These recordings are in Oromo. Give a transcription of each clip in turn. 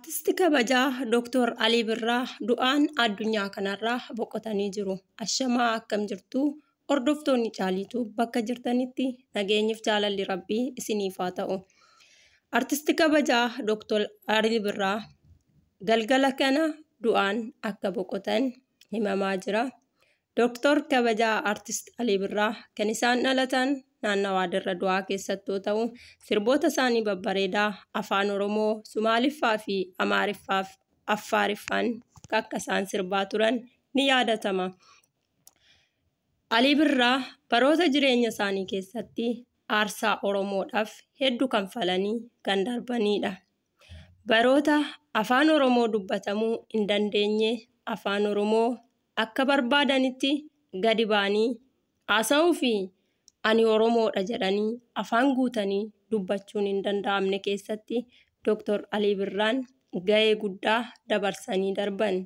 Artisti kabajaa Dr. Alii Birraa du'aan addunyaa kanarraa boqotanii jiru. Ashamaa akkam jirtu hordoftoonni caaliitu bakka jirtanitti nageenyiif jaalalli rabbii isiniif haa ta'u. Artisti kabajaa Dr. Alii Birraa galgala kana du'aan akka boqotan himamaa jira. Dr. kabajaa Artist Alii Birraa kan isaan dhalatan naannawaa Dirra Du'aa keessatti yoo ta'u, sirboota isaanii babbareedaa afaan Oromoo, Sumaaliffaa fi Amaariffaaf Affaariffaan akka isaan sirbaa turan ni yaadatama. Alii Birraa baroota jireenya isaanii keessatti aarsaa Oromoodhaaf hedduu kanfalanii kan darbanidha. Baroota afaan Oromoo dubbatamuu hin dandeenye afaan Oromoo akka barbaadanitti gadi ba'anii haasa'uu fi ani Oromoodha jedhanii afaan guutanii dubbachuun hin danda'amne keessatti Dr. Alii Birraan ga'ee guddaa dabarsanii darban.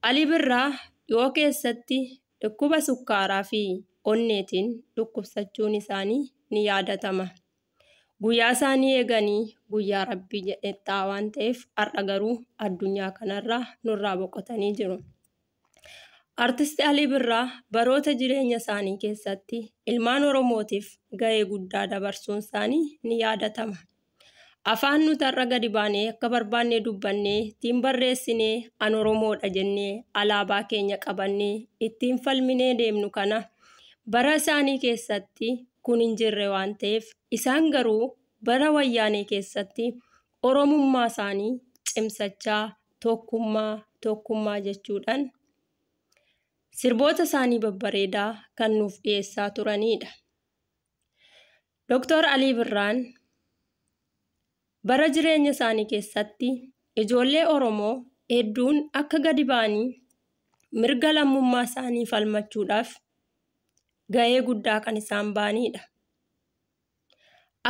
Alii Birraa dhiyoo keessatti dhukkuba sukkaaraa fi onneetiin dhukkubsachuun isaanii ni yaadatama. Guyyaa isaanii eeganii guyyaa Rabbii jedhettaa waan ta'eef har'a garuu addunyaa kanarraa nurraa boqotanii jiru. Artisti Alii Birraa baroota jireenya isaanii keessatti ilmaan Oromootiif ga'ee guddaa dabarsuun isaanii ni yaadatama. Afaan nuti har'a gadi baanee akka barbaannee dubbannee ittiin barreessinee an Oromoodha jennee alaabaa keenya qabannee ittiin falminee deemnu kana bara isaanii keessatti kun hin jirre waan ta'eef isaan garuu bara wayyaanee keessatti Oromummaa isaanii cimsachaa tokkummaa jechuudhaan sirboota isaanii babbareedaa kan nuuf dhiyeessaa turanidha. Dr. Alii Birraan bara jireenya isaanii keessatti ijoollee Oromoo hedduun akka gadi ba'anii mirga lammummaa isaanii falmachuudhaaf ga'ee guddaa kan isaan ba'anidha.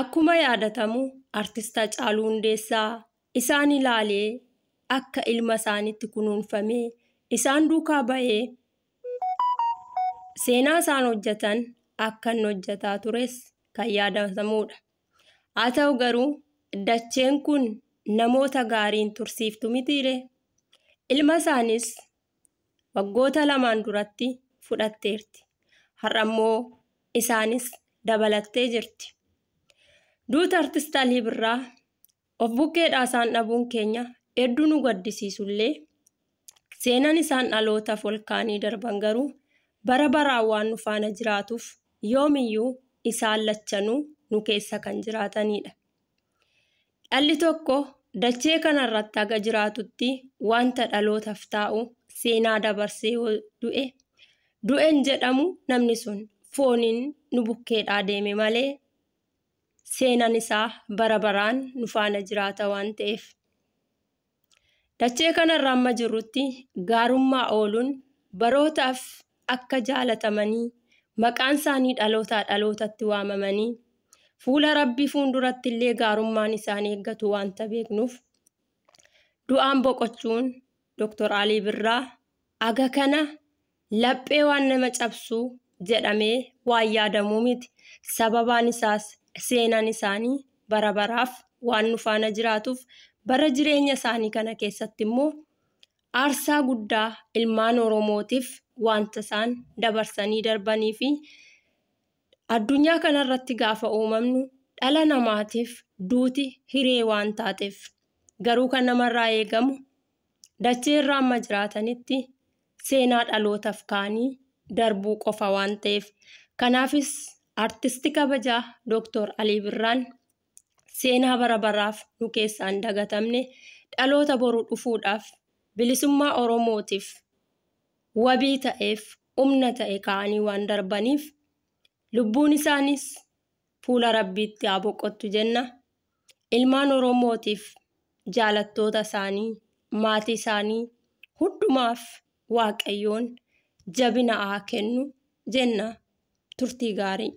Akkuma yaadatamu artist Haacaaluu Hundeessaa isaan ilaalee akka ilma isaaniitti kunuunfamee isaan duukaa ba'ee seenaa isaan hojjetan akka inni hojjetaa tures kan yaadatamudha. Haa ta'u garuu dacheen kun namoota gaariin tursiiftu mitiire. Ilma isaanis waggoota lamaan duratti fudhatteerti. Har'a immoo isaanis dabalattee jirti. Duuta Artist Alii Birraa of bukkeedhaa isaan dhabuun keenya hedduu nu gaddisiisullee seenaan isaan dhalootaaf ol kaanii darban garuu bara baraan waan nu faana jiraatuuf yoomiyyuu isaan lachanuu nu keessa kan jiraatanidha. Dhalli tokko dachee kanarratti haga jiraatutti wanta dhalootaaf taa'u seenaa dabarsee du'een jedhamu namni sun fooniin nu bukkeedhaa deeme malee seenaan isaa bara baraan nu faana jiraata waan ta'eef. Dachee kanarra amma jirrutti gaarummaa ooluun barootaaf akka jaalatamanii maqaan isaanii dhalootaa dhalootatti waamamanii fuula Rabbii fuulduratti illee gaarummaan isaanii eeggatu waanta beeknuuf du'aan boqochuun Dr. Alii Birraa aga kana laphee waan nama cabsuu jedhamee waan yaadamuu miti. Sababaan isaas seenaan isaanii bara baraaf waan nu faana jiraatuuf bara jireenya isaanii kana keessatti immoo aarsaa guddaa ilmaan Oromootiif wanta isaan dabarsanii darbanii fi addunyaa kanarratti gaafa uumamnu dhala namaatiif duuti hiree waan taateef garuu kan namarraa eegamu dachee irraa amma jiraatanitti seenaa dhalootaaf kaanii darbuu qofa waan ta'eef kanaafis artisti kabajaa Dr. Alii Birraan seenaa bara baraaf nu keessaan dagatamne dhaloota boru dhufuudhaaf bilisummaa Oromootiif wabii ta'eef humna ta'e kaanii waan darbaniif lubbuun isaanis fuula Rabbiitti haa boqottu jenna. Ilmaan Oromootiif jaalattoota isaanii maatii isaanii hundumaaf Waaqayyoon jabina haa kennu jenna. Turtii gaarii.